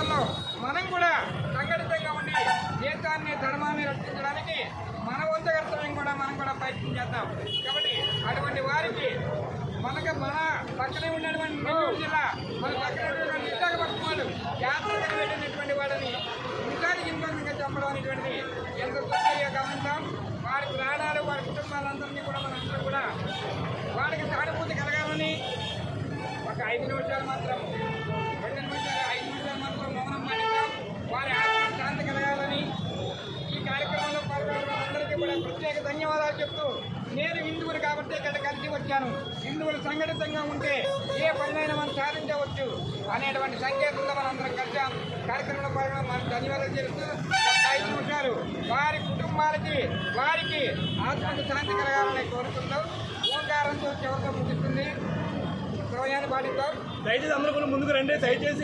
ప్రాంతాల్లో మనం కూడా సంఘటితంగా ఉండి దేశాన్ని ధర్మాన్ని రక్షించడానికి మన వంతు కర్తవ్యం కూడా మనం కూడా ప్రయత్నం చేద్దాం. కాబట్టి అటువంటి వారికి మన పక్కనే ఉన్నటువంటి నెల్లూరు జిల్లా మన పక్కన ఉన్నటువంటి విశాఖపట్నం వాడు యాత్రగా వెళ్ళినటువంటి వాడిని ఇంకానికి ఇంకొంతగా చంపడం అనేటువంటిది ఎంత తొందరగా గమనించాం. వారి ప్రాణాలు వారి కుటుంబాలందరినీ కూడా మనందరూ కూడా వారికి సానుభూతి కలగాలని ఒక 5 నిమిషాలు మాత్రం 2 నిమిషాలు 5 నిమిషాలు మాత్రం మౌనం పాటిద్దాం. వారి ఆత్మ శాంతి కలగాలని ఈ కార్యక్రమంలో పాల్గొన్న అందరికీ కూడా ప్రత్యేక ధన్యవాదాలు చెప్తూ, నేను హిందువులు కాబట్టి ఇక్కడ కలిసి వచ్చాను, హిందువులు సంఘటితంగా ఉంటే ఏ పనినైనా మనం సాధించవచ్చు అనేటువంటి సంకేతంలో మనం అందరం కలిసాం. కార్యక్రమంలో పాల్గొన్న మనం ధన్యవాదాలు చేస్తూ 5 నిమిషాలు వారి కుటుంబాలకి వారికి ఆత్మకు శాంతి కలగాలని కోరుకుంటూ ఓంకారంతో చివరితో ముగిస్తుంది. సమయాన్ని పాటిద్దాం. దయచేసి అందరూ ముందుకు రండి. దయచేసి